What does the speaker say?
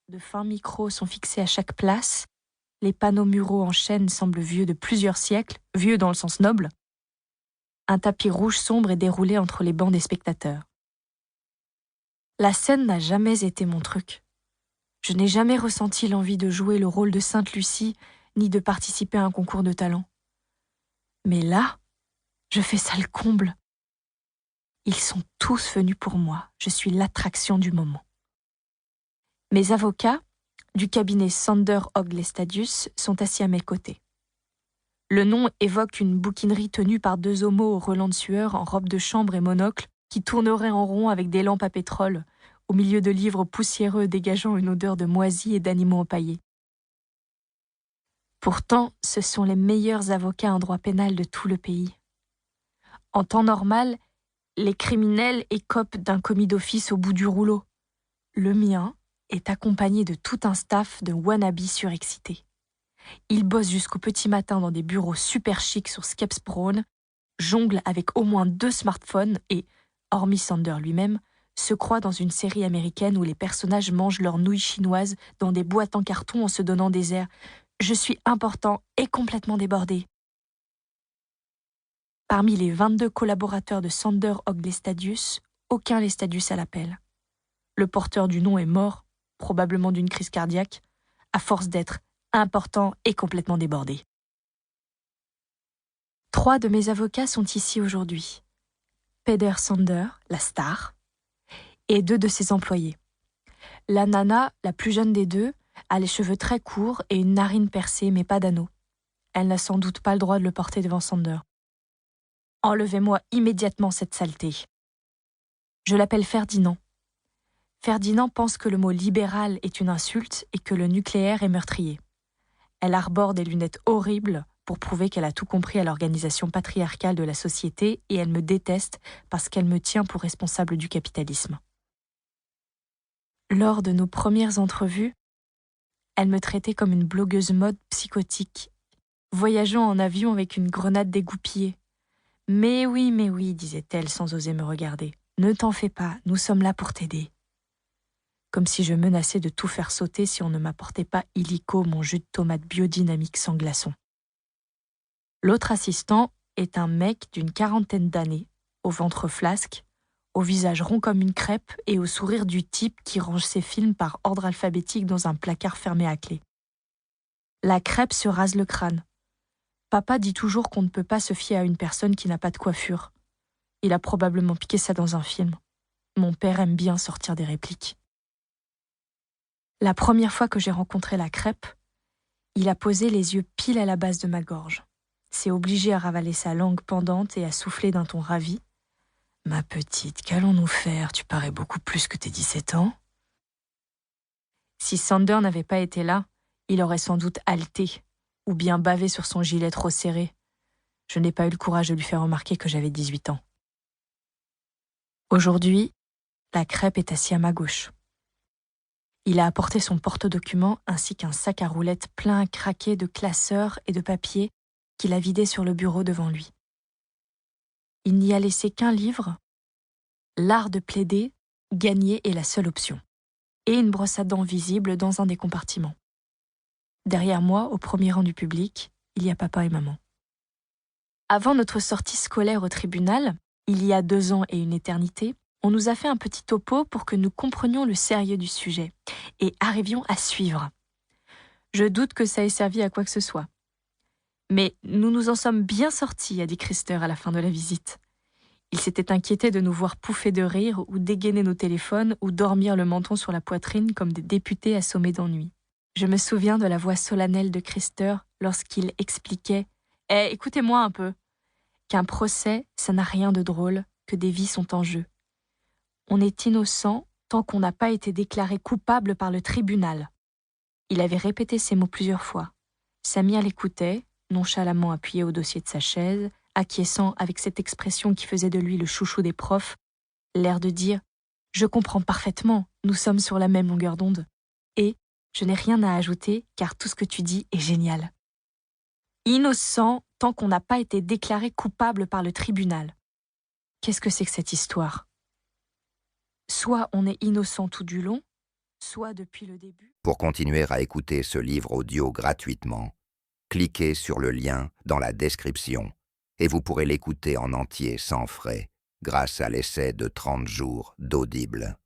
De fins micros sont fixés à chaque place. Les panneaux muraux en chêne semblent vieux de plusieurs siècles, vieux dans le sens noble. Un tapis rouge sombre est déroulé entre les bancs des spectateurs. La scène n'a jamais été mon truc. Je n'ai jamais ressenti l'envie de jouer le rôle de Sainte Lucie, ni de participer à un concours de talent. Mais là, je fais ça le comble. Ils sont tous venus pour moi. Je suis l'attraction du moment. Mes avocats, du cabinet Sander Hogg Lestadius, sont assis à mes côtés. Le nom évoque une bouquinerie tenue par deux homos au relent de sueur en robe de chambre et monocle qui tourneraient en rond avec des lampes à pétrole, au milieu de livres poussiéreux dégageant une odeur de moisis et d'animaux empaillés. Pourtant, ce sont les meilleurs avocats en droit pénal de tout le pays. En temps normal, les criminels écopent d'un commis d'office au bout du rouleau. Le mien est accompagné de tout un staff de wannabes surexcités. Ils bossent jusqu'au petit matin dans des bureaux super chics sur Skepsbron, jonglent avec au moins 2 smartphones et, hormis Sander lui-même, se croient dans une série américaine où les personnages mangent leurs nouilles chinoises dans des boîtes en carton en se donnant des airs « Je suis important et complètement débordé ». Parmi les 22 collaborateurs de Sander Hogg Lestadius, aucun Lestadius à l'appel. Le porteur du nom est mort, probablement d'une crise cardiaque, à force d'être important et complètement débordé. 3 de mes avocats sont ici aujourd'hui. Peder Sander, la star, et 2 de ses employés. La nana, la plus jeune des deux, a les cheveux très courts et une narine percée mais pas d'anneau. Elle n'a sans doute pas le droit de le porter devant Sander. Enlevez-moi immédiatement cette saleté. Je l'appelle Ferdinand. Ferdinand pense que le mot libéral est une insulte et que le nucléaire est meurtrier. Elle arbore des lunettes horribles pour prouver qu'elle a tout compris à l'organisation patriarcale de la société et elle me déteste parce qu'elle me tient pour responsable du capitalisme. Lors de nos premières entrevues, elle me traitait comme une blogueuse mode psychotique, voyageant en avion avec une grenade dégoupillée. « Mais oui, disait-elle sans oser me regarder. Ne t'en fais pas, nous sommes là pour t'aider. » Comme si je menaçais de tout faire sauter si on ne m'apportait pas illico mon jus de tomate biodynamique sans glaçons. L'autre assistant est un mec d'une 40aine d'années, au ventre flasque, au visage rond comme une crêpe et au sourire du type qui range ses films par ordre alphabétique dans un placard fermé à clé. La crêpe se rase le crâne. Papa dit toujours qu'on ne peut pas se fier à une personne qui n'a pas de coiffure. Il a probablement piqué ça dans un film. Mon père aime bien sortir des répliques. La première fois que j'ai rencontré la crêpe, il a posé les yeux pile à la base de ma gorge. S'est obligé à ravaler sa langue pendante et à souffler d'un ton ravi. « Ma petite, qu'allons-nous faire? Tu parais beaucoup plus que tes 17 ans. » Si Sander n'avait pas été là, il aurait sans doute haleté, ou bien bavé sur son gilet trop serré. Je n'ai pas eu le courage de lui faire remarquer que j'avais 18 ans. Aujourd'hui, la crêpe est assise à ma gauche. Il a apporté son porte-documents ainsi qu'un sac à roulettes plein à craquer de classeurs et de papiers qu'il a vidé sur le bureau devant lui. Il n'y a laissé qu'un livre, L'art de plaider, gagner est la seule option, et une brosse à dents visible dans un des compartiments. Derrière moi, au premier rang du public, il y a papa et maman. Avant notre sortie scolaire au tribunal, il y a 2 ans et une éternité, on nous a fait un petit topo pour que nous comprenions le sérieux du sujet et arrivions à suivre. Je doute que ça ait servi à quoi que ce soit. Mais nous nous en sommes bien sortis, a dit Christer à la fin de la visite. Il s'était inquiété de nous voir pouffer de rire ou dégainer nos téléphones ou dormir le menton sur la poitrine comme des députés assommés d'ennui. Je me souviens de la voix solennelle de Christer lorsqu'il expliquait « écoutez-moi un peu !» qu'un procès, ça n'a rien de drôle, que des vies sont en jeu. On est innocent tant qu'on n'a pas été déclaré coupable par le tribunal. Il avait répété ces mots plusieurs fois. Samir l'écoutait, nonchalamment appuyé au dossier de sa chaise, acquiesçant avec cette expression qui faisait de lui le chouchou des profs, l'air de dire « Je comprends parfaitement, nous sommes sur la même longueur d'onde. Et je n'ai rien à ajouter car tout ce que tu dis est génial. » Innocent tant qu'on n'a pas été déclaré coupable par le tribunal. Qu'est-ce que c'est que cette histoire? Soit on est innocent tout du long, soit depuis le début. Pour continuer à écouter ce livre audio gratuitement, cliquez sur le lien dans la description et vous pourrez l'écouter en entier sans frais grâce à l'essai de 30 jours d'Audible.